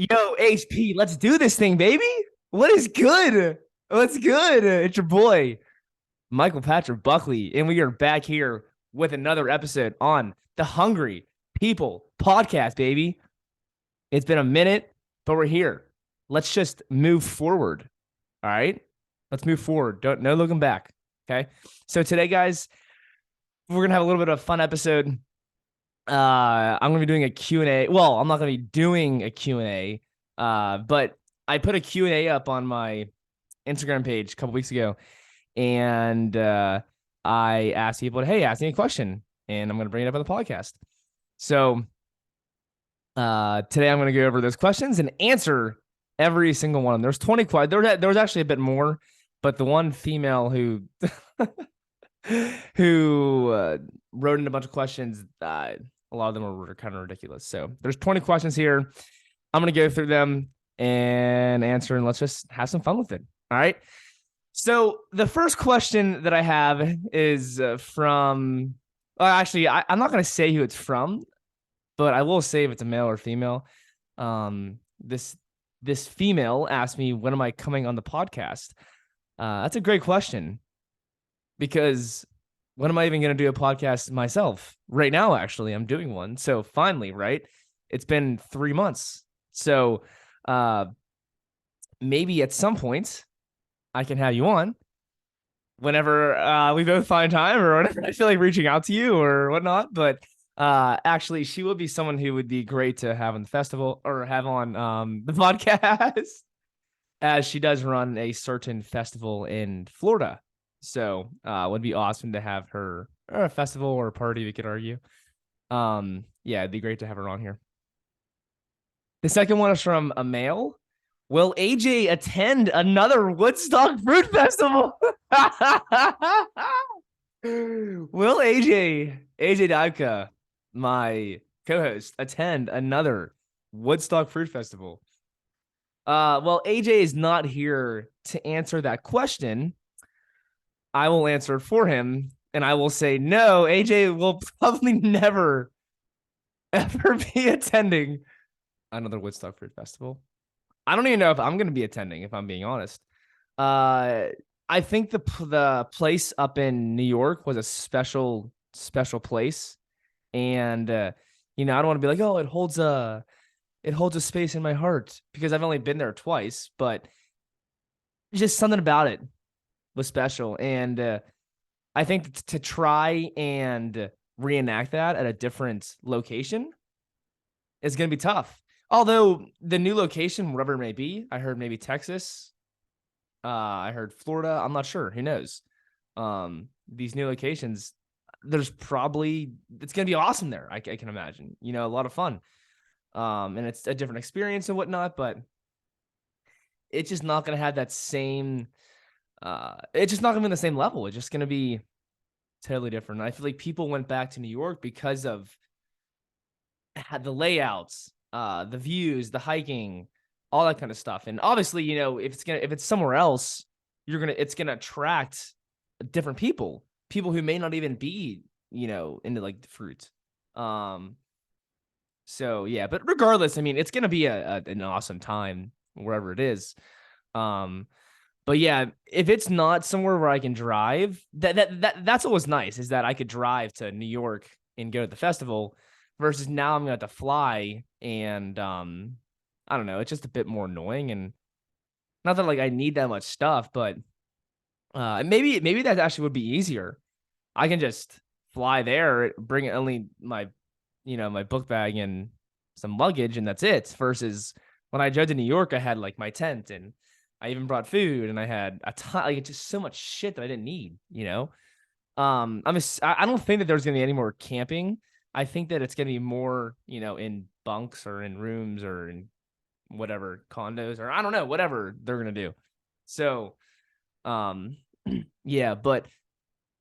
Yo, HP, let's do this thing, baby. What is good? What's good? It's your boy, Michael Patrick Buckley, and we are back here with another episode on the Hungry People podcast, baby. It's been a minute, but we're here. Let's just move forward. All right? Let's move forward. No looking back. Okay. So today, guys, we're gonna have a little bit of a fun episode. I'm gonna be doing a Q&A. Well, I'm not gonna be doing a Q&A, but I put a Q&A up on my Instagram page a couple weeks ago, and I asked people, "Hey, ask me a question," and I'm gonna bring it up on the podcast. So today I'm gonna go over those questions and answer every single one. There's 20 questions. There was actually a bit more, but the one female who wrote in a bunch of questions, a lot of them were kind of ridiculous. So there's 20 questions here. I'm going to go through them and answer, and let's just have some fun with it. All right. So the first question that I have is from, actually, I'm not going to say who it's from, but I will say if it's a male or female. This female asked me, when am I coming on the podcast? That's a great question, because when am I even going to do a podcast myself? Right now, actually, I'm doing one. So finally, right? It's been 3 months. So maybe at some point I can have you on whenever we both find time, or whenever I feel like reaching out to you or whatnot. But actually, she would be someone who would be great to have on the festival or have on the podcast, as she does run a certain festival in Florida. So it would be awesome to have her, or a festival or a party, we could argue. Yeah, it'd be great to have her on here. The second one is from a male. Will AJ attend another Woodstock Fruit Festival? Will AJ Dybka, my co-host, attend another Woodstock Fruit Festival? Well, AJ is not here to answer that question. I will answer for him, and I will say no. AJ will probably never, ever be attending another Woodstock Fruit Festival. I don't even know if I'm going to be attending, if I'm being honest. I think the place up in New York was a special place, and I don't want to be like, oh, it holds a space in my heart, because I've only been there twice, but just something about it was special. And I think to try and reenact that at a different location is going to be tough. Although the new location, whatever it may be, I heard maybe Texas. I heard Florida. I'm not sure. Who knows? These new locations, it's going to be awesome there. I can imagine, a lot of fun. And it's a different experience and whatnot, but it's just not going to have that same, it's just not going to be on the same level. It's just going to be totally different. I feel like people went back to New York because of the layouts, the views, the hiking, all that kind of stuff. And obviously, if it's somewhere else, it's gonna attract different people who may not even be, into like the fruit. So yeah, but regardless, I mean, it's gonna be an awesome time wherever it is. But yeah, if it's not somewhere where I can drive, that's what was nice, is that I could drive to New York and go to the festival, versus now I'm gonna have to fly, and I don't know, it's just a bit more annoying. And not that like I need that much stuff, but maybe that actually would be easier. I can just fly there, bring only my my book bag and some luggage, and that's it. Versus when I drove to New York, I had like my tent, and I even brought food, and I had a ton, like, just so much shit that I didn't need. I don't think that there's gonna be any more camping. I think that it's gonna be more, in bunks or in rooms or in whatever condos, or I don't know, whatever they're gonna do. So, yeah, but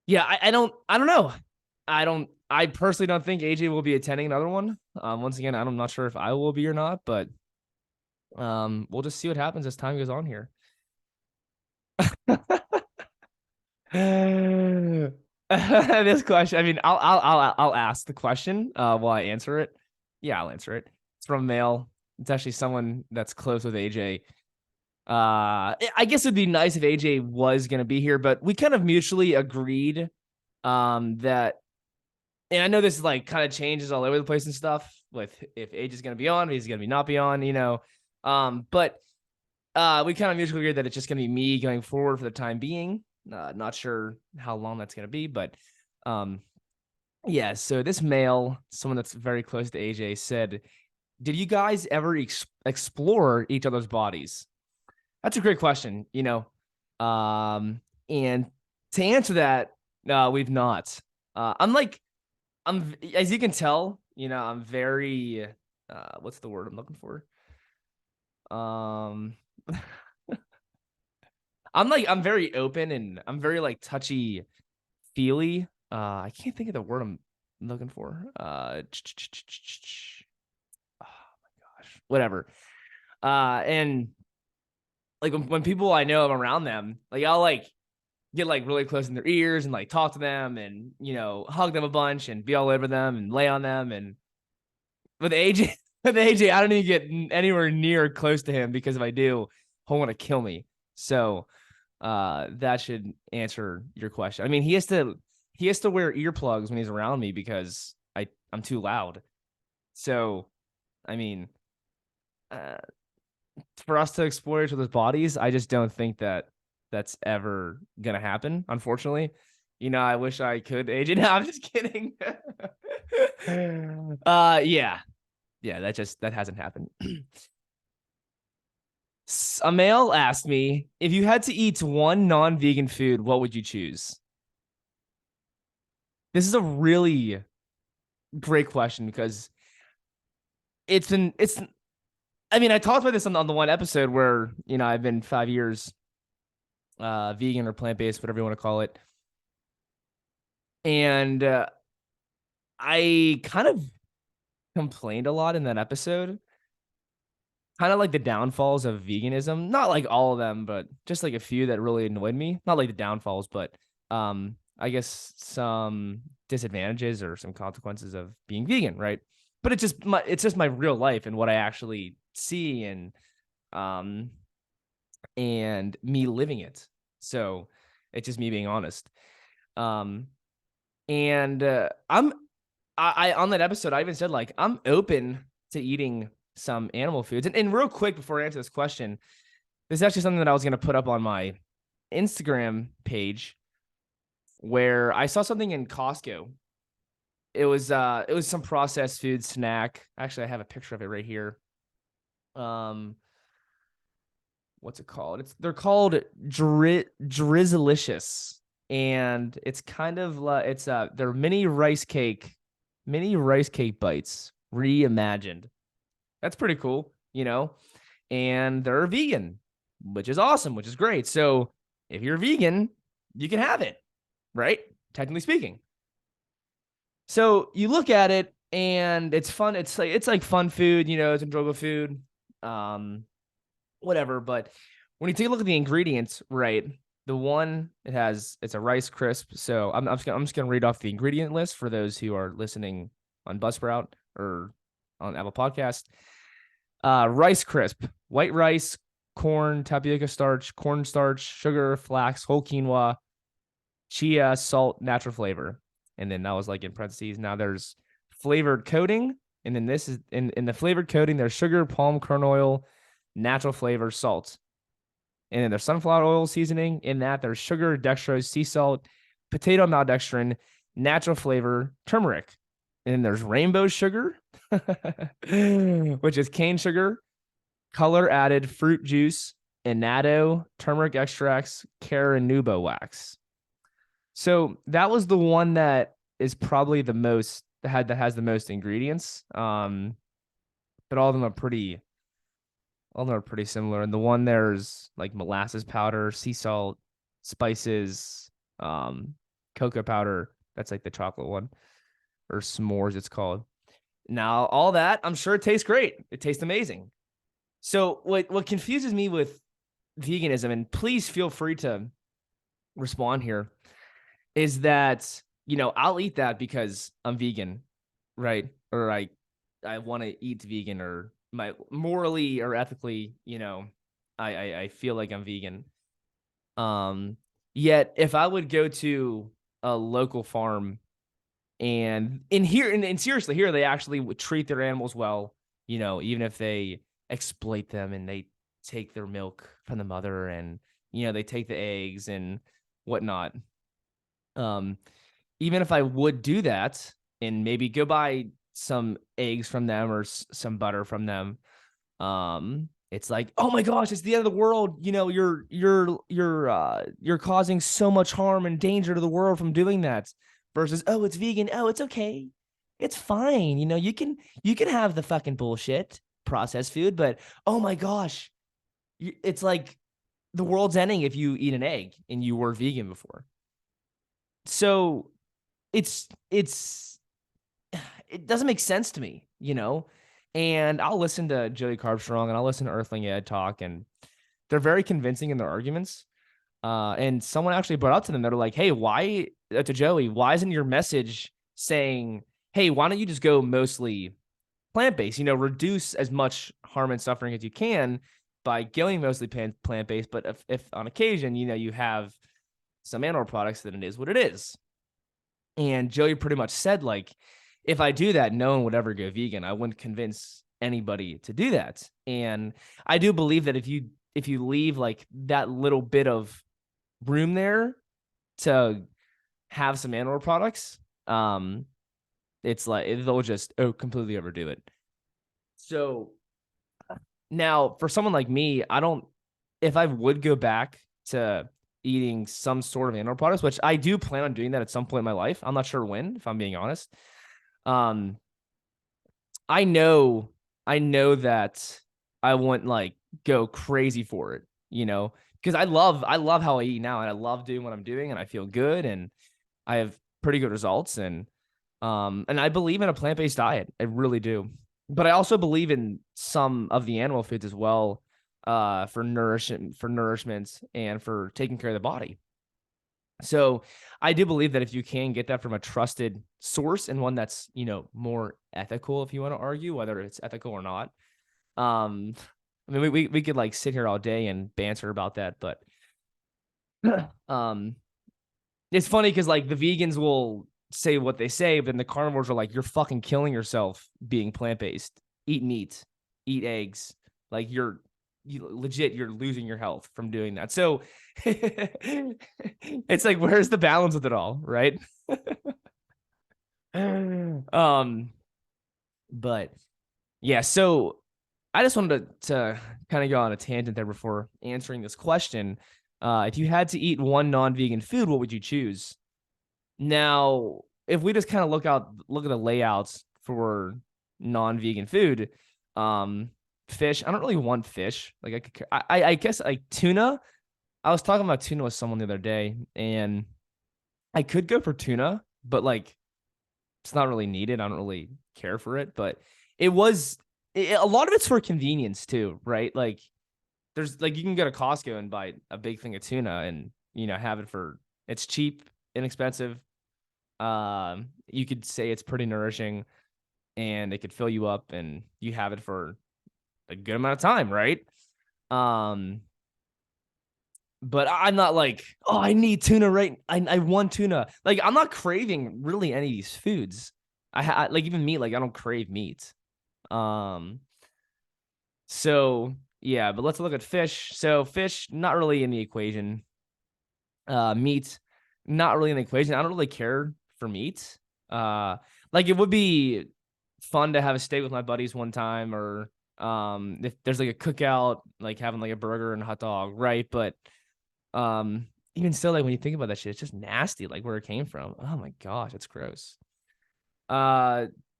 yeah, I don't know. I personally don't think AJ will be attending another one. Once again, I'm not sure if I will be or not, but we'll just see what happens as time goes on here. This question, I mean, I'll ask the question while I answer it. Yeah, I'll answer it. It's from a male. It's actually someone that's close with AJ. I guess it'd be nice if AJ was going to be here, but we kind of mutually agreed that, and I know this like kind of changes all over the place and stuff with if AJ is going to be on, if he's going to be not be on, but we kind of mutually agreed that it's just going to be me going forward for the time being. Not sure how long that's going to be, but yeah. So this male, someone that's very close to AJ, said, "Did you guys ever explore each other's bodies?" That's a great question, and to answer that, we've not. I'm as you can tell, I'm very what's the word I'm looking for? Um I'm very open and I'm very like touchy feely. I can't think of the word I'm looking for. Oh my gosh. Whatever. And like when people I know I'm around them, like I'll like get like really close in their ears and like talk to them and hug them a bunch and be all over them and lay on them. And with AJ, with AJ, I don't even get anywhere near close to him because if I do, he'll want to kill me. So that should answer your question. I mean, he has to wear earplugs when he's around me because I'm too loud. So I mean, for us to explore each other's bodies, I just don't think that that's ever gonna happen, unfortunately. I wish I could, AJ. No, I'm just kidding. Yeah. That hasn't happened. A male asked me, if you had to eat one non-vegan food, what would you choose? This is a really great question because I mean, I talked about this on the one episode where, I've been 5 years vegan or plant-based, whatever you want to call it. And I kind of complained a lot in that episode. Kind of like the downfalls of veganism. Not like all of them, but just like a few that really annoyed me. Not like the downfalls, but I guess some disadvantages or some consequences of being vegan, right? But it's just my real life and what I actually see and me living it. So it's just me being honest. And I on that episode, I even said like I'm open to eating some animal foods. And real quick before I answer this question, this is actually something that I was going to put up on my Instagram page where I saw something in Costco. It was some processed food snack. Actually, I have a picture of it right here. What's it called? They're called GRiZlicious. And it's kind of like they're mini rice cake bites reimagined. That's pretty cool, and they're vegan, which is awesome, which is great. So if you're vegan, you can have it, right? Technically speaking. So you look at it and it's fun. It's like fun food, it's enjoyable food, whatever. But when you take a look at the ingredients, right? The one it's a rice crisp. So I'm just gonna read off the ingredient list for those who are listening on Buzzsprout or on Apple Podcast. Rice crisp, white rice, corn, tapioca starch, cornstarch, sugar, flax, whole quinoa, chia, salt, natural flavor. And then that was like in parentheses. Now there's flavored coating. And then this is in the flavored coating, there's sugar, palm kernel oil, natural flavor, salt. And then there's sunflower oil seasoning. In that, there's sugar, dextrose, sea salt, potato maltodextrin, natural flavor, turmeric. And then there's rainbow sugar, which is cane sugar, color added fruit juice, annatto, turmeric extracts, carrauba wax. So that was the one that is probably the most that has the most ingredients. But all of them are pretty similar. And the one there's like molasses powder, sea salt, spices, cocoa powder. That's like the chocolate one, or s'mores it's called. Now all that, I'm sure it tastes great. It tastes amazing. So what confuses me with veganism, and please feel free to respond here, is that I'll eat that because I'm vegan, right? Or I want to eat vegan, or my morally or ethically, I feel like I'm vegan. Yet if I would go to a local farm and seriously, here they actually would treat their animals well, even if they exploit them and they take their milk from the mother and they take the eggs and whatnot. Um, Even if I would do that and maybe go buy some eggs from them or some butter from them, it's like, oh my gosh, it's the end of the world. You're causing so much harm and danger to the world from doing that. Versus, oh, it's vegan. Oh, it's okay. It's fine. You can have the fucking bullshit processed food, but oh my gosh, it's like the world's ending if you eat an egg and you were vegan before. So it's it doesn't make sense to me. And I'll listen to Joey Carbstrong and I'll listen to Earthling Ed talk, and they're very convincing in their arguments. And someone actually brought up to them, they're like, hey, why to Joey, why isn't your message saying, hey, why don't you just go mostly plant-based, reduce as much harm and suffering as you can by going mostly plant-based, but if on occasion, you have some animal products, then it is what it is. And Joey pretty much said, like, if I do that, no one would ever go vegan. I wouldn't convince anybody to do that. And I do believe that if you leave like that little bit of room there to have some animal products, it's like they'll just completely overdo it. So now for someone like me, if I would go back to eating some sort of animal products, which I do plan on doing that at some point in my life. I'm not sure when, if I'm being honest. I know that I wouldn't like go crazy for it, because I love how I eat now, and I love doing what I'm doing, and I feel good, and I have pretty good results, and I believe in a plant-based diet. I really do. But I also believe in some of the animal foods as well, for nourishment and for taking care of the body. So I do believe that if you can get that from a trusted source and one that's, more ethical, if you want to argue whether it's ethical or not. I mean, we could like sit here all day and banter about that, but it's funny because like the vegans will say what they say, but then the carnivores are like, you're fucking killing yourself being plant-based. Eat meat, eat eggs. Like you're losing your health from doing that. So it's like, where's the balance with it all, right? But yeah, so I just wanted to kind of go on a tangent there before answering this question. If you had to eat one non-vegan food, what would you choose? Now, if we just kind of look at the layouts for non-vegan food, fish. I don't really want fish. Like I guess like tuna. I was talking about tuna with someone the other day, and I could go for tuna, but like it's not really needed. I don't really care for it, but a lot of it's for convenience too, right? Like there's like you can go to Costco and buy a big thing of tuna and have it for it's cheap, inexpensive. You could say it's pretty nourishing and it could fill you up and you have it for a good amount of time, right? But I'm not like, oh, I need tuna right. I want tuna. Like I'm not craving really any of these foods. Like even meat, like I don't crave meat. So yeah, but let's look at fish. So fish, not really in the equation. Meat, not really in the equation. I don't really care for meat. Like it would be fun to have a steak with my buddies one time, or if there's like a cookout, like having like a burger and a hot dog, right? But even still, like when you think about that shit, it's just nasty, like where it came from. Oh my gosh, it's gross.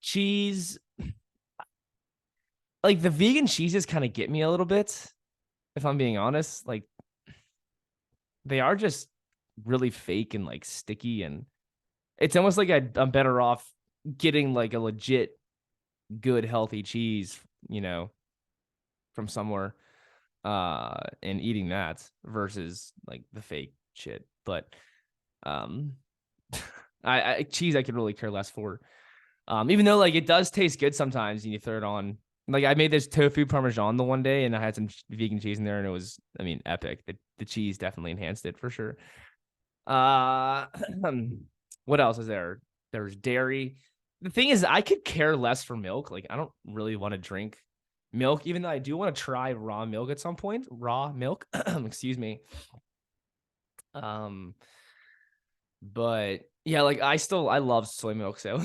Cheese, like the vegan cheeses kind of get me a little bit, if I'm being honest. Like they are just really fake and like sticky, and it's almost like I'm better off getting like a legit good healthy cheese, from somewhere and eating that versus like the fake shit. But I cheese I could really care less for. Even though like it does taste good sometimes and you throw it on Like I made this tofu parmesan the one day, and I had some vegan cheese in there, and it was, I mean, epic. The cheese definitely enhanced it for sure. Uh, what else is there? There's dairy. The thing is, I could care less for milk. Like I don't really want to drink milk, even though I do want to try raw milk at some point. Raw milk, excuse me. But yeah, like I love soy milk, so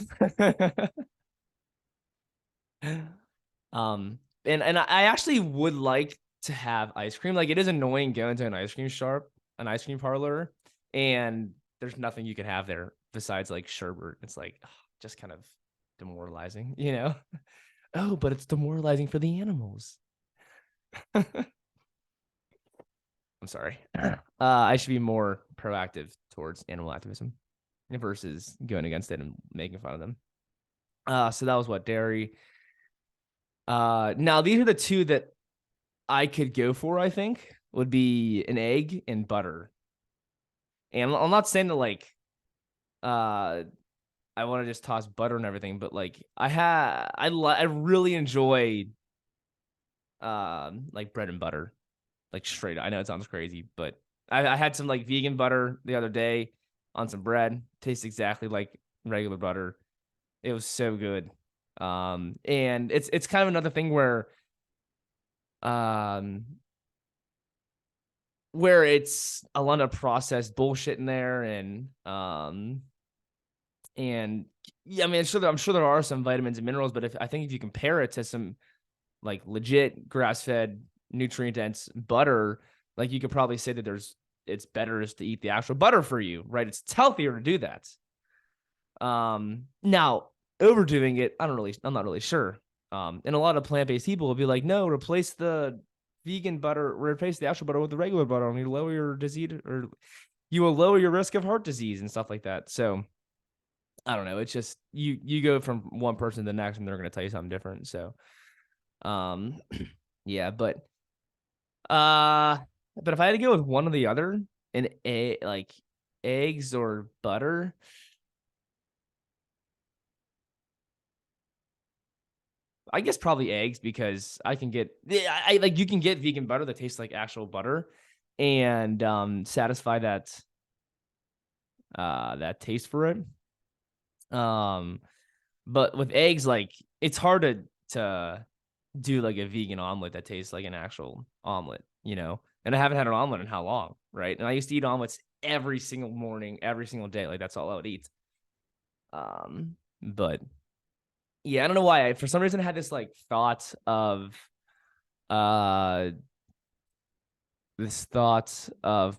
and I actually would like to have ice cream. Like it is annoying going to an ice cream shop, an ice cream parlor, and there's nothing you can have there besides like sherbet. It's like just kind of demoralizing, you know? Oh, but it's demoralizing for the animals. I'm sorry. I should be more proactive towards animal activism versus going against it and making fun of them. So that was what, dairy. Now these are the two that I could go for, I think, would be an egg and butter. And I'm not saying that like I want to just toss butter and everything, but like I really enjoy like bread and butter. Like straight. I know it sounds crazy, but I had some like vegan butter the other day on some bread. Tastes exactly like regular butter. It was so good. And it's kind of another thing where it's a lot of processed bullshit in there, and yeah, I mean, I'm sure there are some vitamins and minerals, but I think if you compare it to some like legit grass-fed nutrient dense butter, like you could probably say that it's better just to eat the actual butter for you, right? It's healthier to do that. Now overdoing it, I'm not really sure. And a lot of plant-based people will be like, no, replace the vegan butter, replace the actual butter with the regular butter, and you lower your disease, or you will lower your risk of heart disease and stuff like that. So I don't know. It's just you go from one person to the next, and they're going to tell you something different. So, um, yeah, but if I had to go with one or the other, like eggs or butter, I guess probably eggs, because I can get, I like, you can get vegan butter that tastes like actual butter, and satisfy that taste for it. But with eggs, like it's hard to do like a vegan omelet that tastes like an actual omelet, you know? And I haven't had an omelet in how long, right? And I used to eat omelets every single morning, every single day. Like that's all I would eat. But yeah, I don't know why. For some reason I had this like thought of uh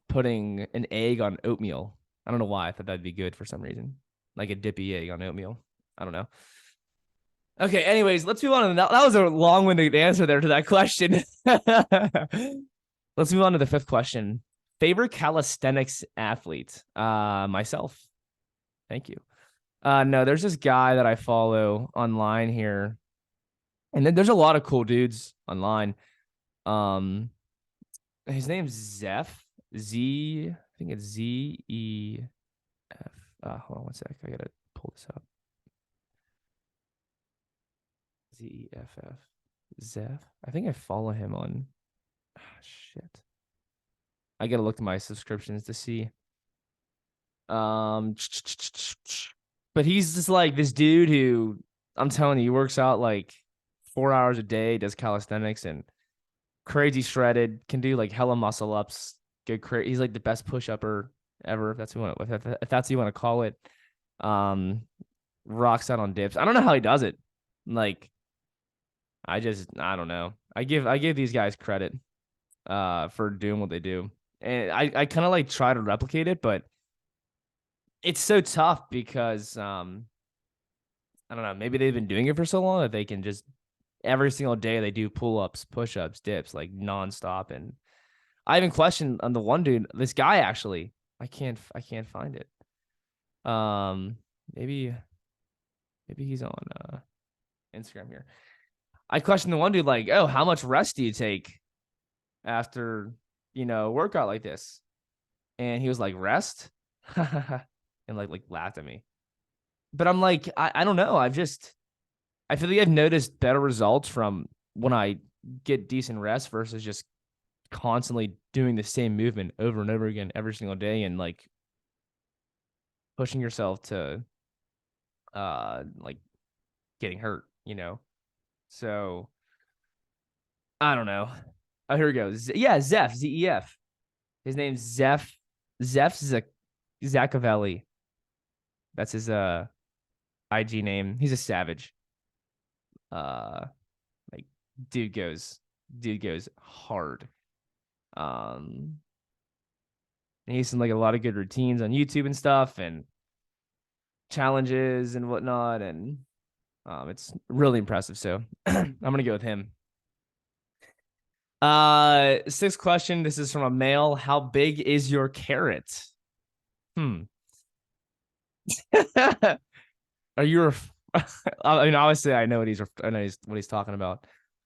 putting an egg on oatmeal. I don't know why I thought that'd be good for some reason. Like a dippy egg on oatmeal. I don't know. Okay, anyways, let's move on. That was a long-winded answer there to that question. Let's move on to the fifth question. Favorite calisthenics athlete? Myself. Thank you. No, there's this guy that I follow online here. And then there's a lot of cool dudes online. His name's Zeph. I think it's ZEF. Hold on one sec. I gotta pull this up. ZEFF. Zeph. I think I follow him on. Shit. I gotta look at my subscriptions to see. But he's just like this dude who, I'm telling you, he works out like 4 hours a day, does calisthenics, and crazy shredded, can do like hella muscle ups. Good, he's like the best push upper ever, if that's what if that's what you want to call it. Rocks out on dips. I don't know how he does it. Like, I don't know. I give these guys credit for doing what they do. And I kind of like try to replicate it, but it's so tough because I don't know, maybe they've been doing it for so long that they can just every single day they do pull-ups, push-ups, dips like nonstop. And I even questioned on the one dude, this guy actually, I can't find it. Maybe he's on Instagram here. I questioned the one dude like, oh, how much rest do you take after, a workout like this? And he was like, rest? And like laughed at me. But I'm like, I don't know. I feel like I've noticed better results from when I get decent rest versus just constantly doing the same movement over and over again every single day and like pushing yourself to like getting hurt, you know? So I don't know. Oh, here we go. Yeah, Zeph, Z-E-F. His name's Zeph Zachavelli. That's his IG name. He's a savage. Uh like dude goes hard. Um and he's in like a lot of good routines on YouTube and stuff and challenges and whatnot. And it's really impressive. So I'm gonna go with him. Sixth question. This is from a male. How big is your carrot? Are you? I mean, obviously, I know what he's talking about.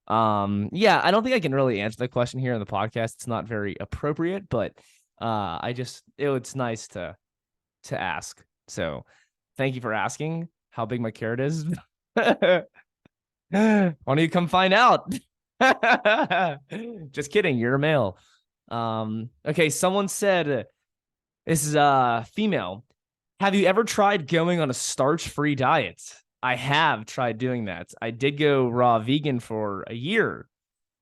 Yeah, I don't think I can really answer the question here on the podcast. It's not very appropriate, but it's nice to ask. So, thank you for asking how big my carrot is. Why don't you come find out? Just kidding. You're a male. Okay. Someone said this is a female. Have you ever tried going on a starch-free diet? I have tried doing that. I did go raw vegan for a year.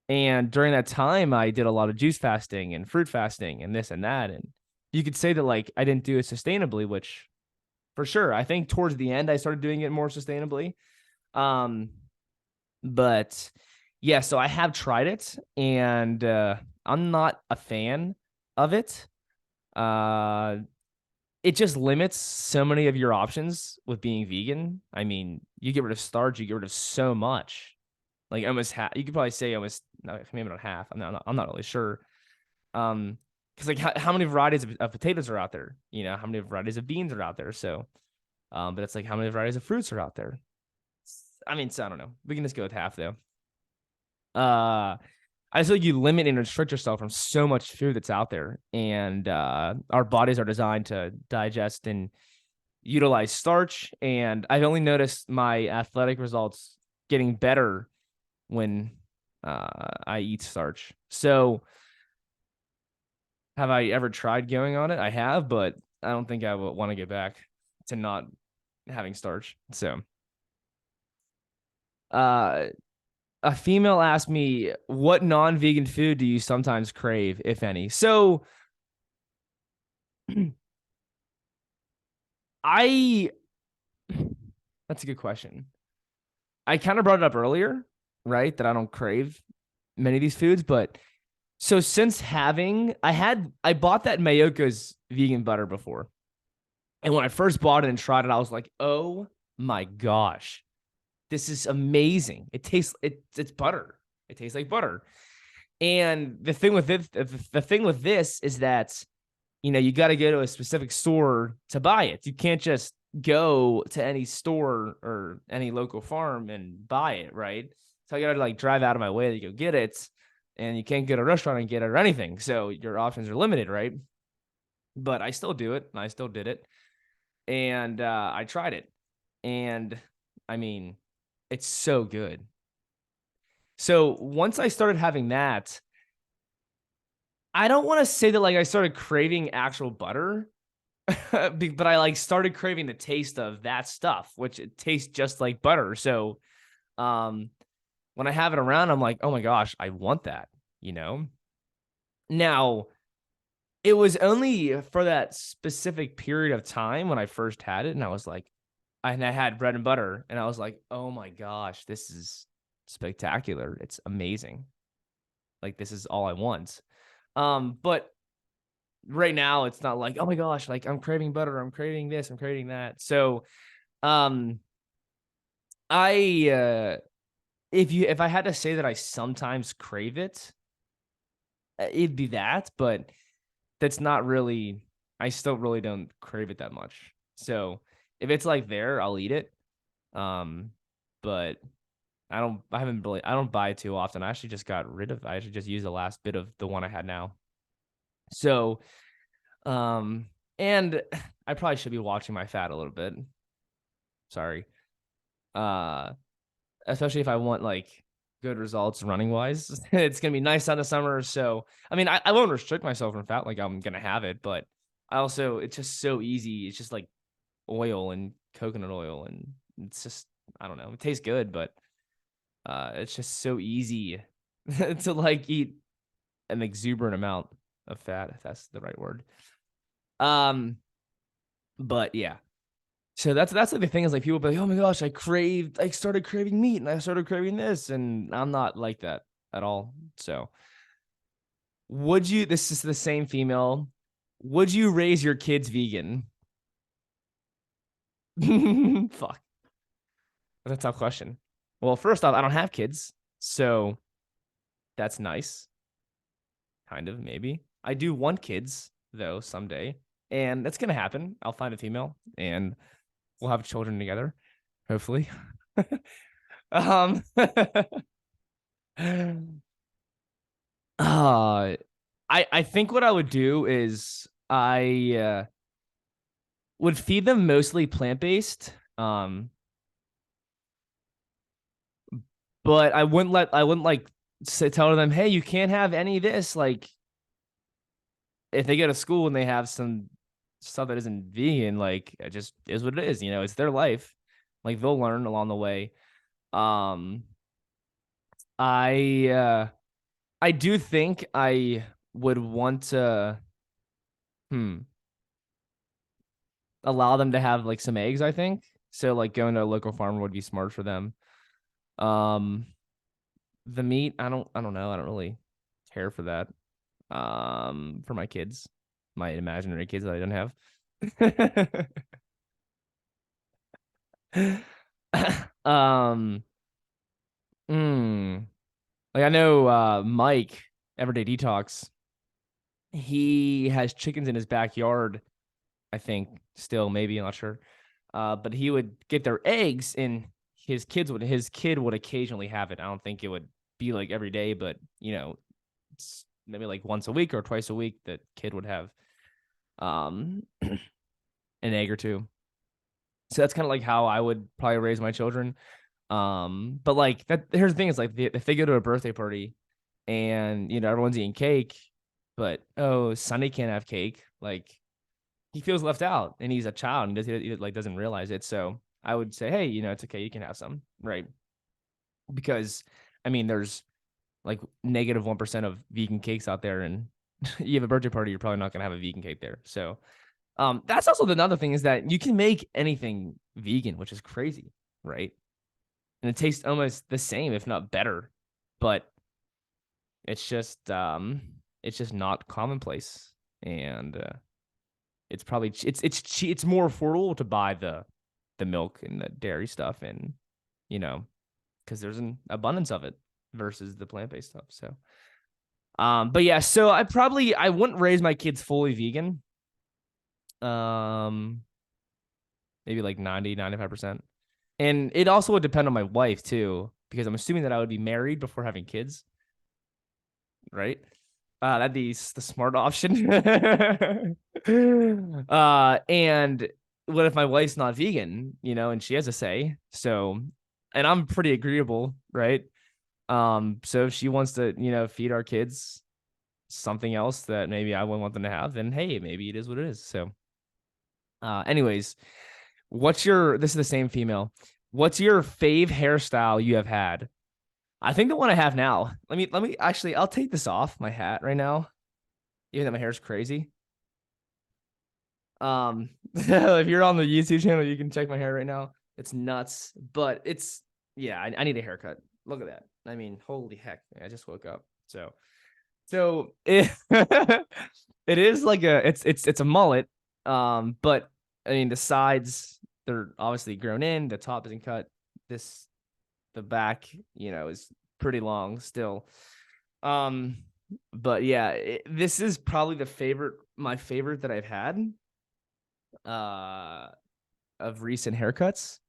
And during that time, I did a lot of juice fasting and fruit fasting and this and that. And you could say that like I didn't do it sustainably, which for sure. I think towards the end, I started doing it more sustainably. But yeah, so I have tried it and I'm not a fan of it. It just limits so many of your options with being vegan. I mean, you get rid of starch, you get rid of so much. Like almost half. You could probably say almost, no, maybe not half. I'm not really sure. Because like how many varieties of potatoes are out there? You know, how many varieties of beans are out there? So, but it's like how many varieties of fruits are out there? I mean, so I don't know. We can just go with half though. I feel like you limit and restrict yourself from so much food that's out there, and our bodies are designed to digest and utilize starch. And I've only noticed my athletic results getting better when I eat starch. So, have I ever tried going on it? I have, but I don't think I would want to get back to not having starch. So, a female asked me, what non-vegan food do you sometimes crave, if any? So I that's a good question. I kind of brought it up earlier, right? That I don't crave many of these foods, but so since I bought that Mayoko's vegan butter before. And when I first bought it and tried it, I was like, oh my gosh, this is amazing. It's butter. It tastes like butter. And the thing with this is that, you know, you got to go to a specific store to buy it. You can't just go to any store or any local farm and buy it, right? So I got to like drive out of my way to go get it. And you can't go to a restaurant and get it or anything. So your options are limited, right? But I still do it. And I still did it. And I tried it. And I mean, it's so good. So once I started having that, I don't want to say that like I started craving actual butter, but I like started craving the taste of that stuff, which it tastes just like butter. So when I have it around, I'm like, oh my gosh, I want that, you know? Now, it was only for that specific period of time when I first had it, and I was like, and I had bread and butter, and I was like, oh my gosh, this is spectacular. It's amazing. Like, this is all I want. But right now it's not like, oh my gosh, like I'm craving butter, I'm craving this, I'm craving that. So, I if I had to say that I sometimes crave it, it'd be that, but that's not really, I still really don't crave it that much. So if it's like there, I'll eat it. But I don't buy it too often. I actually just used the last bit of the one I had now. So, and I probably should be watching my fat a little bit. Sorry. Uh, Especially if I want like good results running wise. It's gonna be nice out of summer. So I mean, I won't restrict myself from fat like I'm gonna have it, but I also it's just so easy. It's just like oil and coconut oil, and it's just I don't know. It tastes good, but it's just so easy to like eat an exuberant amount of fat, if that's the right word. Um, but yeah. So that's like the thing is like people be like, oh my gosh, I started craving meat and I started craving this, and I'm not like that at all. So would you, this is the same female, would you raise your kids vegan? Fuck. That's a tough question. Well, first off, I don't have kids, so that's nice. Kind of, maybe. I do want kids, though, someday. And that's gonna happen. I'll find a female and we'll have children together, hopefully. um I think what I would do is I would feed them mostly plant-based. But I wouldn't like tell them, hey, you can't have any of this. Like if they go to school and they have some stuff that isn't vegan, like it just is what it is. You know, it's their life. Like they'll learn along the way. Um, I do think I would want to allow them to have like some eggs, I think. So like going to a local farmer would be smart for them. Um the meat, I don't know. I don't really care for that. For my kids, my imaginary kids that I don't have. Hmm. Like I know Mike, Everyday Detox, he has chickens in his backyard, I think, still, maybe, I'm not sure. But he would get their eggs and his kid would occasionally have it. I don't think it would be like every day, but you know, it's maybe like once a week or twice a week that kid would have an egg or two. So that's kind of like how I would probably raise my children. But like that, here's the thing: is like if they go to a birthday party and you know everyone's eating cake, but oh, Sonny can't have cake, like he feels left out, and he's a child and he like doesn't realize it. So I would say, hey, you know, it's okay, you can have some, right? Because I mean, there's like -1% of vegan cakes out there, and you have a birthday party, you're probably not gonna have a vegan cake there. So that's also another thing is that you can make anything vegan, which is crazy, right? And it tastes almost the same, if not better. But it's just not commonplace, and it's probably it's more affordable to buy the milk and the dairy stuff, and you know, because there's an abundance of it versus the plant-based stuff. So but yeah, so I wouldn't raise my kids fully vegan. Maybe like 95%. And it also would depend on my wife too, because I'm assuming that I would be married before having kids, right? That'd be the smart option. And what if my wife's not vegan, you know, and she has a say? So, and I'm pretty agreeable, right? So if she wants to, you know, feed our kids something else that maybe I wouldn't want them to have, then hey, maybe it is what it is. So, anyways, this is the same female. What's your fave hairstyle you have had? I think the one I have now. Let me actually, I'll take this off my hat right now, even though my hair's crazy. If you're on the YouTube channel, you can check my hair right now. It's nuts, but yeah, I need a haircut. Look at that. I mean, holy heck, I just woke up. So it, it is like it's a mullet. But I mean, the sides, they're obviously grown in, the top isn't cut. The back, you know, is pretty long still. But yeah, this is probably my favorite that I've had of recent haircuts.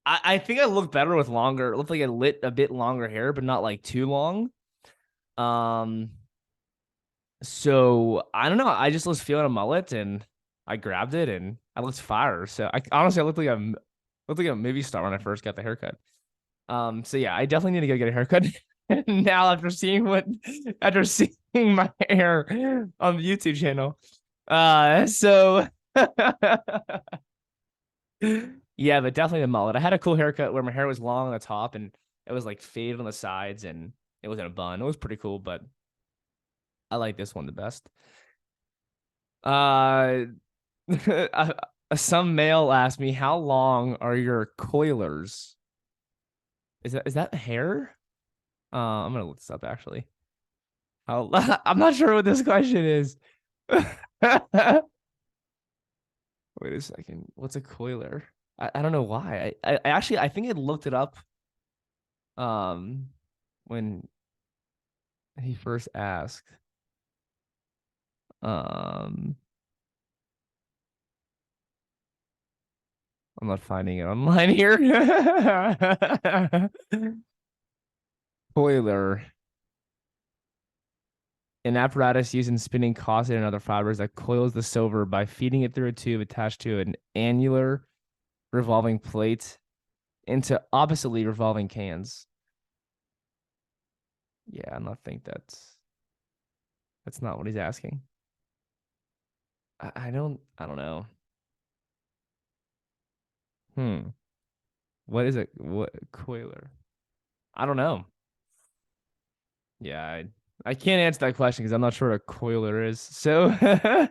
I think I look better with longer. It looked like I lit a bit longer hair, but not like too long. So I don't know. I just was feeling a mullet and I grabbed it and I looked fire. So I honestly I looked like a movie star when I first got the haircut. So yeah, I definitely need to go get a haircut now after seeing my hair on the YouTube channel. So yeah, but definitely the mullet. I had a cool haircut where my hair was long on the top and it was like faded on the sides and it was in a bun. It was pretty cool, but I like this one the best. Uh, some male asked me, "How long are your coilers?" Is that hair? I'm gonna look this up actually. I'm not sure what this question is. Wait a second. What's a coiler? I don't know why. I actually I think I looked it up um when he first asked. Um I'm not finding it online here. Coiler. An apparatus used in spinning cotton and other fibers that coils the silver by feeding it through a tube attached to an annular revolving plate into oppositely revolving cans. Yeah, I'm not think that's not what he's asking. I don't know. Hmm. What is it? What coiler? I don't know. Yeah, I can't answer that question because I'm not sure what a coiler is. So for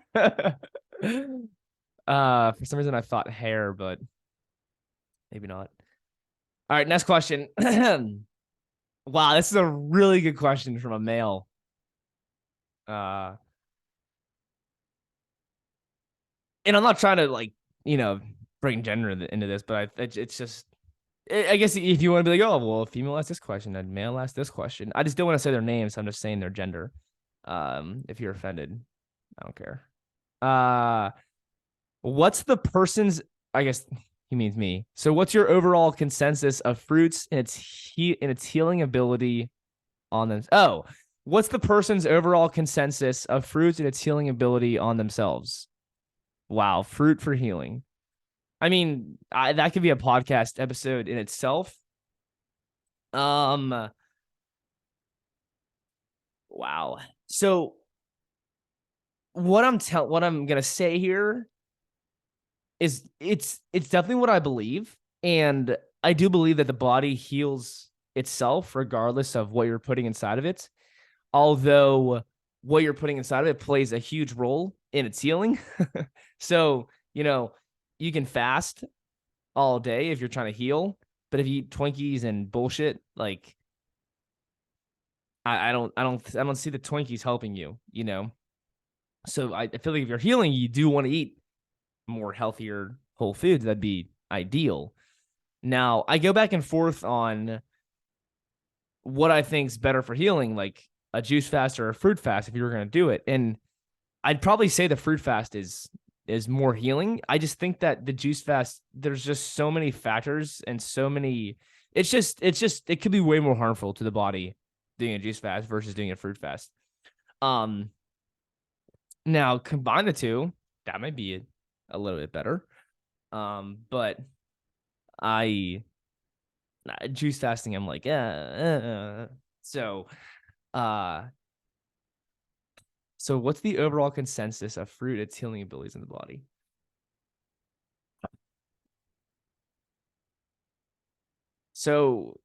some reason I thought hair, but maybe not. All right, next question. Wow, this is a really good question from a male. Uh, and I'm not trying to like, bring gender into this, but it's just, I guess if you want to be like, oh, well, a female asked this question, and male asked this question. I just don't want to say their names, so I'm just saying their gender. If you're offended, I don't care. Uh, what's the person's? I guess he means me. So, what's your overall consensus of fruits and its healing ability on them? Oh, what's the person's overall consensus of fruits and its healing ability on themselves? Wow, fruit for healing. I mean, that could be a podcast episode in itself. Um, wow. So what I'm gonna say here is it's definitely what I believe, and I do believe that the body heals itself regardless of what you're putting inside of it. Although what you're putting inside of it plays a huge role in its healing. So, you can fast all day if you're trying to heal, but if you eat Twinkies and bullshit, like I don't see the Twinkies helping you. So I feel like if you're healing, you do want to eat more healthier whole foods. That'd be ideal. Now, I go back and forth on what I think's better for healing, like a juice fast or a fruit fast if you were going to do it. And I'd probably say the fruit fast is more healing. I just think that the juice fast, there's just so many factors and so many. It could be way more harmful to the body doing a juice fast versus doing a fruit fast. Um, Now combine the two, that might be a little bit better. But I juice fasting, I'm like, so uh so what's the overall consensus of fruit its healing abilities in the body? So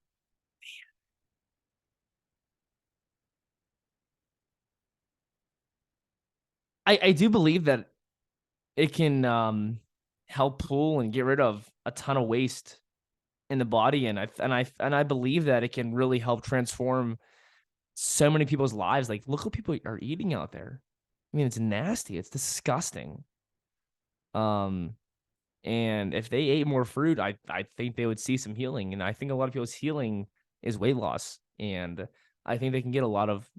I do believe that it can help pull and get rid of a ton of waste in the body, and I believe that it can really help transform so many people's lives. Like, look what people are eating out there. I mean, it's nasty. It's disgusting. Um, and if they ate more fruit, I think they would see some healing. And I think a lot of people's healing is weight loss, and I think they can get a lot of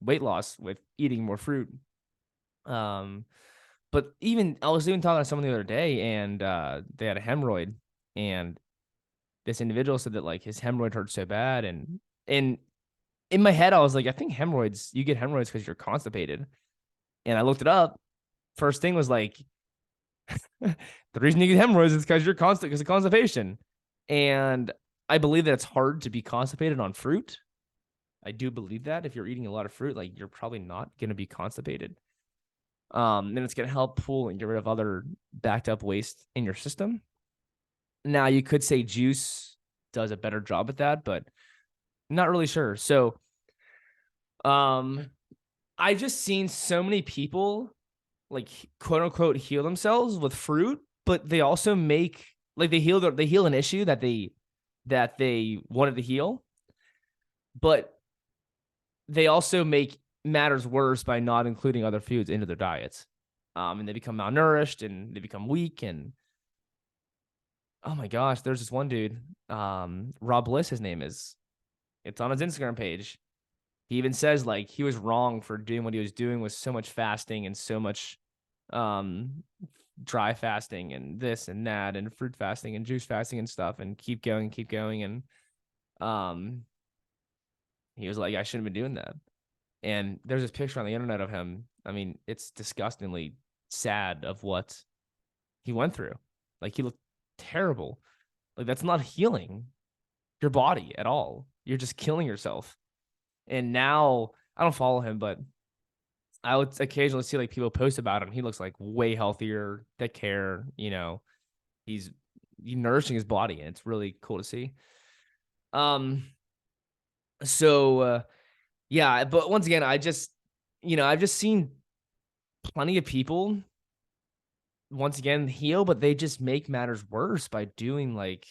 weight loss with eating more fruit. Um, but even I was even talking to someone the other day, and they had a hemorrhoid, and this individual said that like his hemorrhoid hurt so bad, and in my head I was like, I think you get hemorrhoids because you're constipated, and I looked it up. First thing was like, the reason you get hemorrhoids is because you're constant because of constipation, and I believe that it's hard to be constipated on fruit. I do believe that if you're eating a lot of fruit, like you're probably not going to be constipated. And it's going to help pull and get rid of other backed up waste in your system. Now, you could say juice does a better job at that, but not really sure. So, I just seen so many people like quote unquote heal themselves with fruit, but they also make like they heal an issue that they wanted to heal, but they also make matters worse by not including other foods into their diets. And they become malnourished and they become weak. And oh my gosh, there's this one dude, Rob Bliss, his name is. It's on his Instagram page. He even says like he was wrong for doing what he was doing with so much fasting and so much dry fasting and this and that and fruit fasting and juice fasting and stuff, and keep going. And he was like, I shouldn't have been doing that. And there's this picture on the internet of him. I mean, it's disgustingly sad of what he went through. Like, he looked terrible. Like, that's not healing your body at all. You're just killing yourself. And now I don't follow him, but I would occasionally see like people post about him. He looks like way healthier, take care, he's nourishing his body, and it's really cool to see. Yeah, but once again, I've just seen plenty of people once again heal, but they just make matters worse by doing like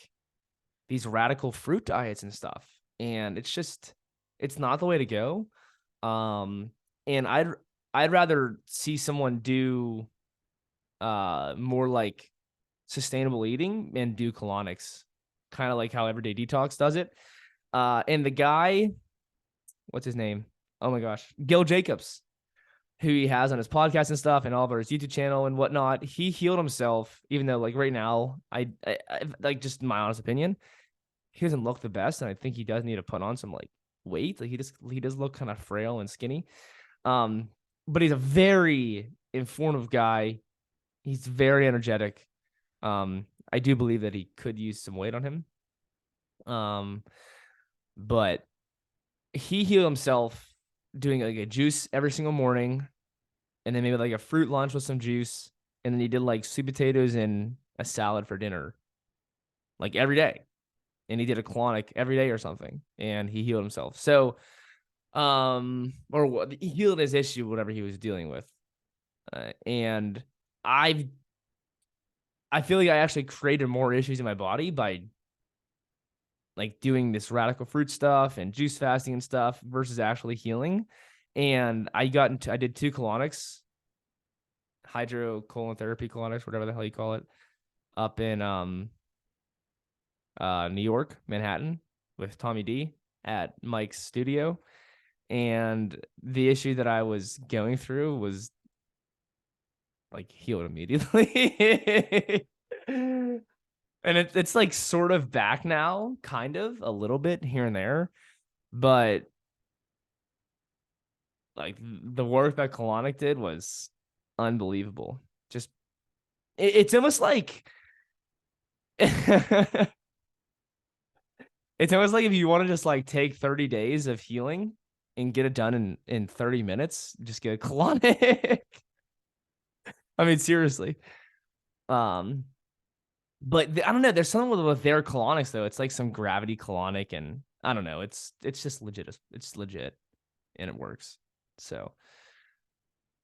these radical fruit diets and stuff. And it's not the way to go. And I'd rather see someone do more like sustainable eating and do colonics, kind of like how Everyday Detox does it. And the guy, what's his name? Oh my gosh, Gil Jacobs, who he has on his podcast and stuff and all over his YouTube channel and whatnot. He healed himself, even though like right now, I like, just my honest opinion, he doesn't look the best, and I think he does need to put on some like weight. Like, he does look kind of frail and skinny. But he's a very informative guy. He's very energetic. I do believe that he could use some weight on him. But he healed himself doing like a juice every single morning, and then maybe like a fruit lunch with some juice, and then he did like sweet potatoes and a salad for dinner, like every day. And he did a colonic every day or something, and he healed himself. So, or what, he healed his issue, whatever he was dealing with. And I feel like I actually created more issues in my body by like doing this radical fruit stuff and juice fasting and stuff versus actually healing. And I did 2 colonics, hydrocolon therapy colonics, whatever the hell you call it, up in New York, Manhattan, with Tommy D at Mike's studio. And the issue that I was going through was like healed immediately. And it's like sort of back now, kind of a little bit here and there, but like the work that Colonic did was unbelievable. Just it's almost like it's almost like if you want to just like take 30 days of healing and get it done in 30 minutes, just get a colonic. I mean, seriously. But I don't know. There's something with their colonics though. It's like some gravity colonic, and I don't know. It's just legit. It's legit, and it works. So,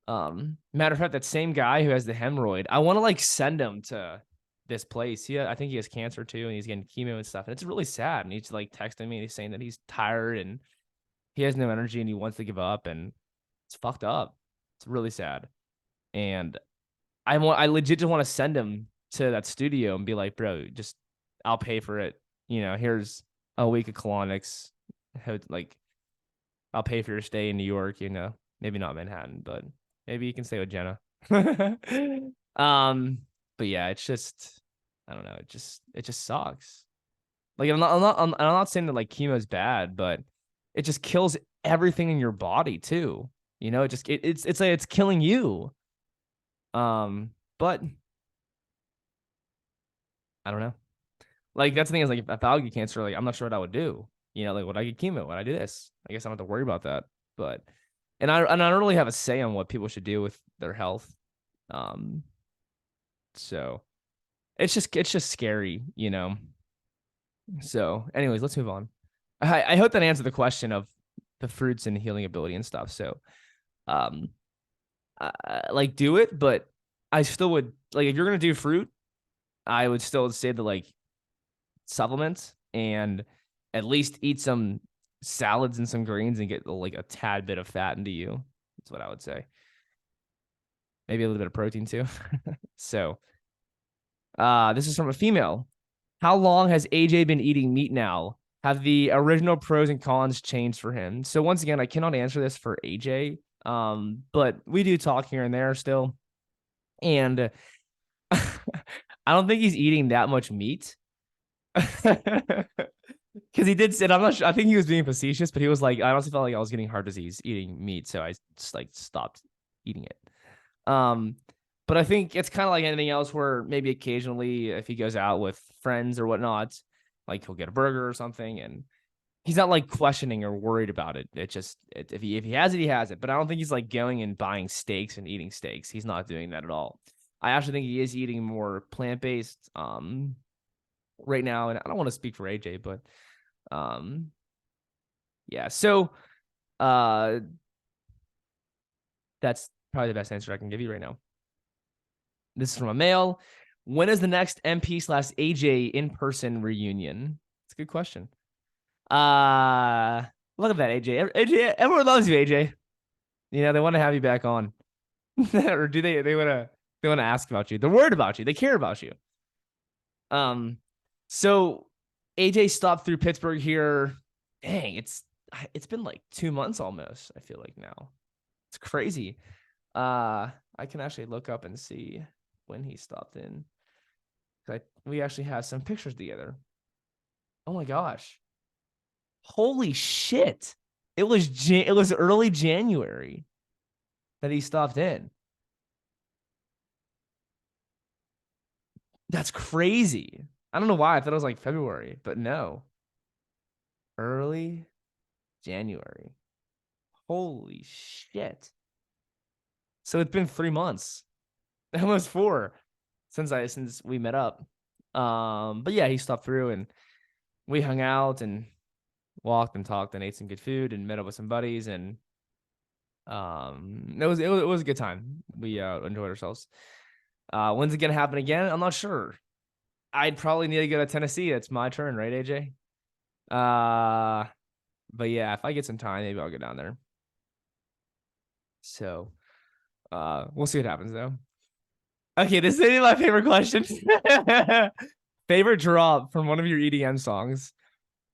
matter of fact, that same guy who has the hemorrhoid, I want to like send him to this place. I think he has cancer too, and he's getting chemo and stuff. And it's really sad. And he's like texting me, and he's saying that he's tired and he has no energy and he wants to give up, and it's fucked up. It's really sad. And I legit just want to send him to that studio and be like, bro, just I'll pay for it. Here's a week of colonics. Like, I'll pay for your stay in New York. Maybe not Manhattan, but maybe you can stay with Jenna. But yeah, it's just, I don't know. It just sucks. Like, I'm not saying that like chemo is bad, but it just kills everything in your body too. It's like it's killing you. But I don't know. Like that's the thing is like if I would get cancer, like I'm not sure what I would do. You know, like would I get chemo? Would I do this? I guess I don't have to worry about that. But and I don't really have a say on what people should do with their health. Um, so it's just scary, you know. So, anyways, let's move on. I hope that answered the question of the fruits and healing ability and stuff. So, um, like do it, but I still would like if you're gonna do fruit, I would still say to like supplements and at least eat some salads and some greens and get like a tad bit of fat into you. That's what I would say. Maybe a little bit of protein too. So, this is from a female. How long has AJ been eating meat now? Have the original pros and cons changed for him? So once again, I cannot answer this for AJ. But we do talk here and there still. And I don't think he's eating that much meat. Because he did say, I'm not sure, I think he was being facetious, but he was like, I honestly felt like I was getting heart disease eating meat. So I just like stopped eating it. But I think it's kind of like anything else where maybe occasionally if he goes out with friends or whatnot, like he'll get a burger or something and he's not like questioning or worried about it. It just, if he has it, he has it. But I don't think he's like going and buying steaks and eating steaks. He's not doing that at all. I actually think he is eating more plant-based right now. And I don't want to speak for AJ, but yeah. So that's probably the best answer I can give you right now. This is from a male. When is the next MP/AJ in-person reunion? It's a good question. Look at that, AJ. AJ, everyone loves you, AJ. You know, they want to have you back on. Or do they want to ask about you? They're worried about you. They care about you. So AJ stopped through Pittsburgh here. Dang, it's been like 2 months almost, I feel like now. It's crazy. I can actually look up and see when he stopped in. We actually have some pictures together. Oh my gosh. Holy shit. It was early January that he stopped in. That's crazy. I don't know why. I thought it was like February, but no. Early January. Holy shit. So it's been 3 months. Almost 4 since we met up. But yeah, he stopped through and we hung out and walked and talked and ate some good food and met up with some buddies and it was a good time. We enjoyed ourselves. When's it gonna happen again? I'm not sure. I'd probably need to go to Tennessee. It's my turn, right, AJ? But yeah, if I get some time, maybe I'll go down there. So we'll see what happens though. Okay, this is my favorite question. Favorite drop from one of your EDM songs.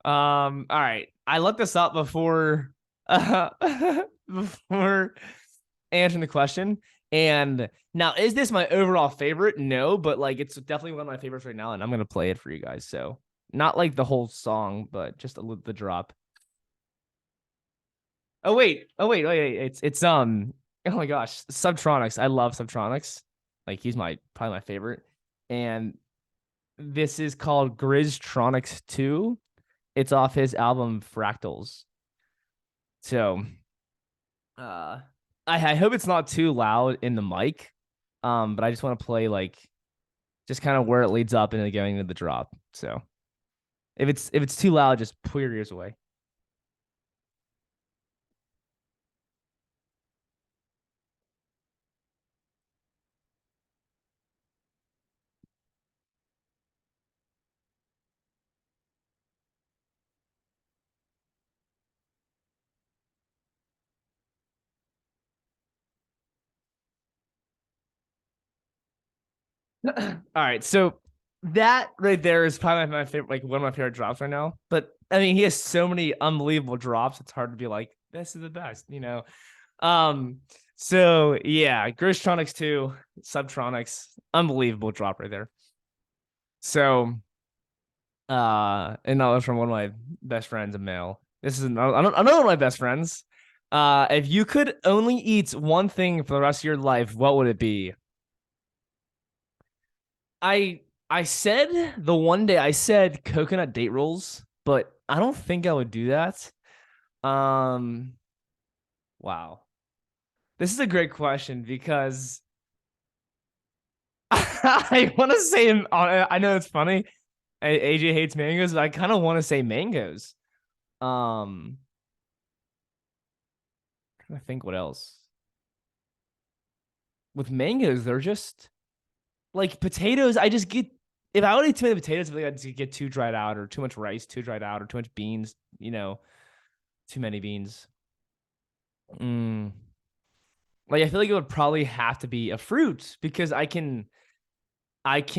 All right. I looked this up before before answering the question. And now, is this my overall favorite? No, but like it's definitely one of my favorites right now, and I'm gonna play it for you guys. So not like the whole song, but just the drop. Oh wait. It's oh my gosh, Subtronics. I love Subtronics. Like he's probably my favorite. And this is called Griztronics 2. It's off his album Fractals. So I hope it's not too loud in the mic. But I just want to play like just kind of where it leads up into going into the drop. So if it's too loud, just pull your ears away. All right, so that right there is probably my favorite, like one of my favorite drops right now. But I mean, he has so many unbelievable drops. It's hard to be like, this is the best, you know. So yeah, Griztronics 2, Subtronics, unbelievable drop right there. So, and that was from one of my best friends, a male. This is another one of my best friends. If you could only eat one thing for the rest of your life, what would it be? I I said the one day I said coconut date rolls, but I don't think I would do that. Um, wow. This is a great question because I want to say, I know it's funny. AJ hates mangoes, but I kind of want to say mangoes. I think what else? With mangoes, they're just like potatoes. I just get, if I would eat too many potatoes, I feel like I'd get too dried out, or too much rice, too dried out, or too much beans, too many beans. Mm. Like I feel like it would probably have to be a fruit because I can it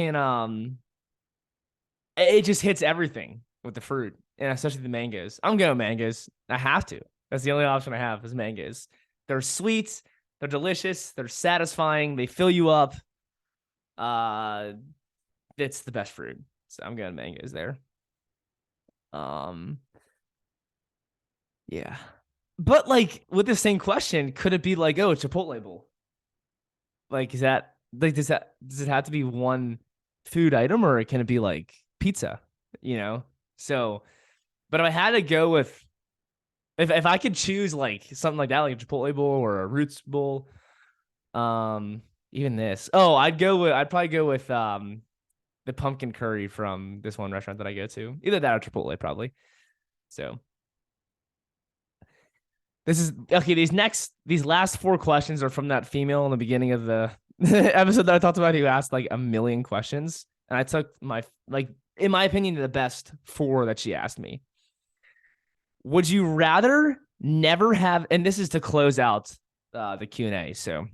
just hits everything with the fruit, and especially the mangoes. I'm going mangoes. I have to. That's the only option I have is mangoes. They're sweet, they're delicious, they're satisfying, they fill you up. Uh it's the best fruit. So I'm going mangoes there. Um yeah. But like with the same question, could it be like, oh, Chipotle bowl? Like, is that like does it have to be one food item, or can it be like pizza? You know? So, but if I had to go with, if I could choose like something like that, like a Chipotle bowl or a Roots bowl, even this. Oh, I'd probably go with the pumpkin curry from this one restaurant that I go to. Either that or Chipotle, probably. So this is okay. These last four questions are from that female in the beginning of the episode that I talked about, who asked like a million questions, and I took my, like, in my opinion, the best four that she asked me. Would you rather never have, and this is to close out the Q&A. So,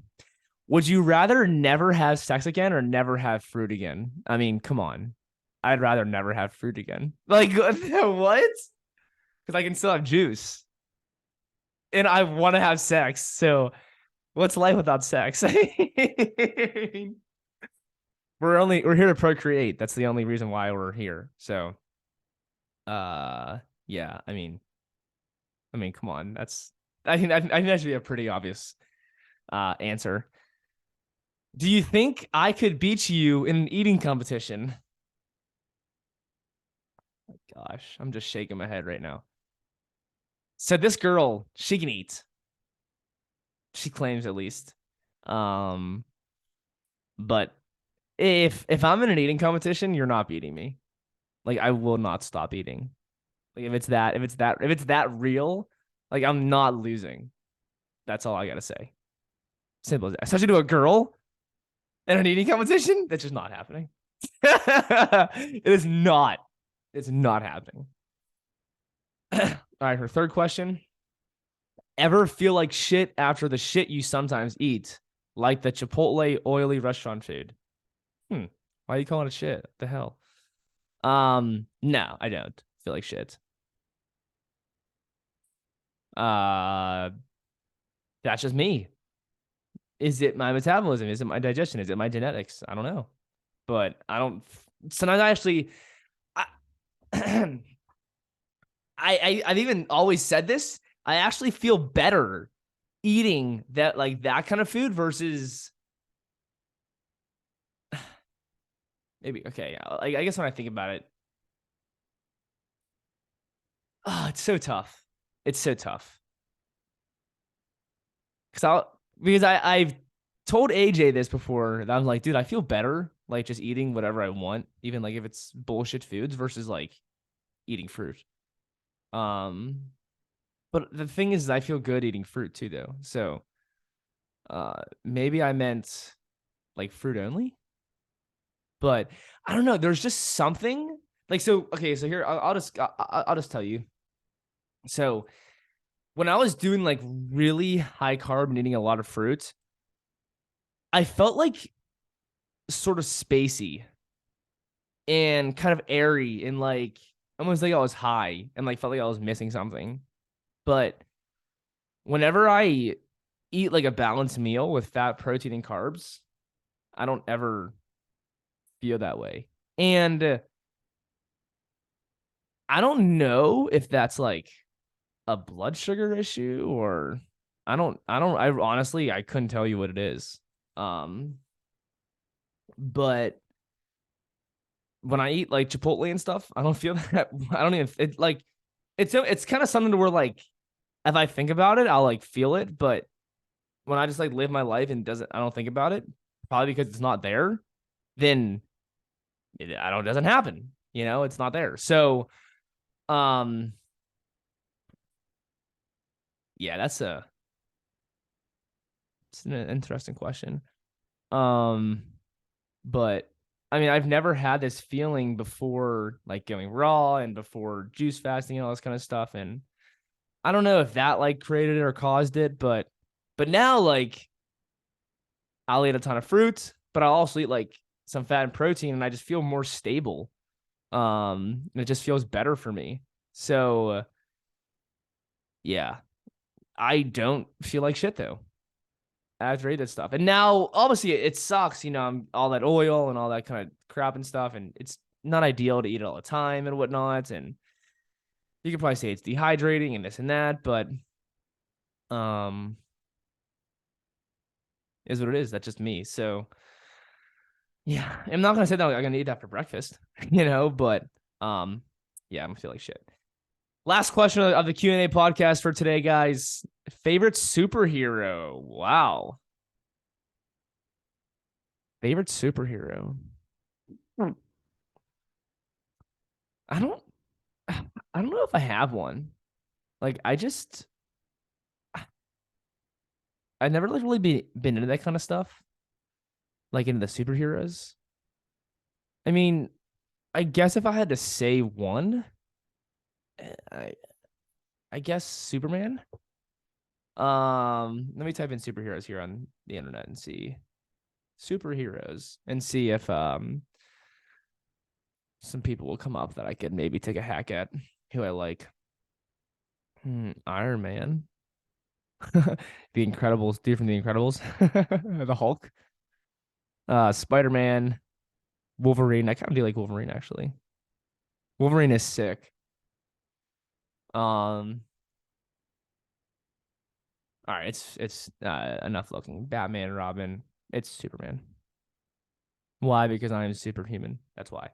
would you rather never have sex again or never have fruit again? I mean, come on. I'd rather never have fruit again. Like, what? Because I can still have juice, and I want to have sex. So, what's life without sex? We're here to procreate. That's the only reason why we're here. So, yeah. I mean, come on. I think that should be a pretty obvious answer. Do you think I could beat you in an eating competition? Gosh, I'm just shaking my head right now. So this girl, she can eat. She claims, at least. Um, but if I'm in an eating competition, you're not beating me. Like, I will not stop eating. Like, if it's that real, like, I'm not losing. That's all I gotta say. Simple as that. Especially to a girl in an eating competition, that's just not happening. It is not. It's not happening. All right, her third question. Ever feel like shit after the shit you sometimes eat, like the Chipotle oily restaurant food? Why are you calling it shit? What the hell? No, I don't feel like shit. Uh, that's just me. Is it my metabolism? Is it my digestion? Is it my genetics? I don't know, but I don't. Sometimes I actually, I, I've even always said this. I actually feel better eating that kind of food versus maybe, okay. I guess when I think about it, it's so tough. It's so tough because I've told AJ this before. That I'm like, dude, I feel better like just eating whatever I want, even like if it's bullshit foods versus like eating fruit. Um, but the thing is, I feel good eating fruit too, though. So, maybe I meant like fruit only, but I don't know. There's just something like, so. Okay, so here I'll just tell you. So when I was doing like really high carb and eating a lot of fruit, I felt like sort of spacey and kind of airy and like almost like I was high and like felt like I was missing something. But whenever I eat like a balanced meal with fat, protein, and carbs, I don't ever feel that way. And I don't know if that's like a blood sugar issue, or I honestly, I couldn't tell you what it is. Um, but when I eat like Chipotle and stuff, I don't feel that. I don't even it's kind of something to where like if I think about it, I'll like feel it. But when I just like live my life and I don't think about it, probably because it's not there, then it doesn't happen. It's not there. So, um, yeah, it's an interesting question. Um, but I mean, I've never had this feeling before, like going raw and before juice fasting and all this kind of stuff. And I don't know if that like created it or caused it, but now like I'll eat a ton of fruit, but I'll also eat like some fat and protein, and I just feel more stable. It just feels better for me. So yeah, I don't feel like shit though after I eat that stuff. And now obviously it sucks, I'm all that oil and all that kind of crap and stuff, and it's not ideal to eat it all the time and whatnot. And you could probably say it's dehydrating and this and that, but um is what it is. That's just me. So yeah, I'm not gonna say that I'm gonna eat that for breakfast, but yeah, I'm gonna feel like shit. Last question of the Q&A podcast for today, guys. Favorite superhero? Wow. Favorite superhero? I don't I don't know if I have one. Like I've never like really been into that kind of stuff. Like into the superheroes. I mean, I guess if I had to say one, I I guess Superman. Let me type in superheroes here on the internet and see superheroes and see if some people will come up that I could maybe take a hack at who I like. Iron Man. The Incredibles, dude from The Incredibles. The Hulk. Spider-Man, Wolverine. I kind of do like Wolverine actually. Wolverine is sick. Um, all right, it's enough looking. Batman, Robin. It's Superman. Why? Because I am superhuman. That's why.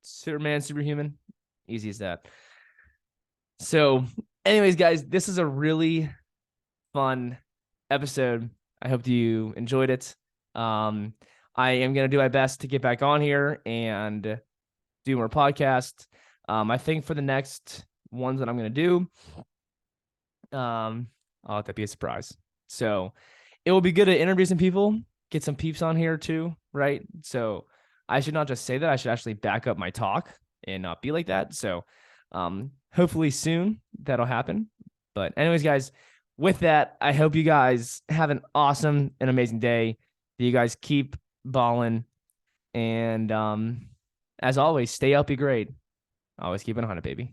Superman, superhuman. Easy as that. So, anyways, guys, this is a really fun episode. I hope you enjoyed it. I am gonna do my best to get back on here and do more podcasts. I think for the next ones that I'm gonna do, I'll let that be a surprise. So it will be good to interview some people, get some peeps on here too, right? So I should not just say that. I should actually back up my talk and not be like that. So hopefully soon that'll happen. But anyways, guys, with that, I hope you guys have an awesome and amazing day. That you guys keep balling. And as always, stay up, be great. Always keep it 100, baby.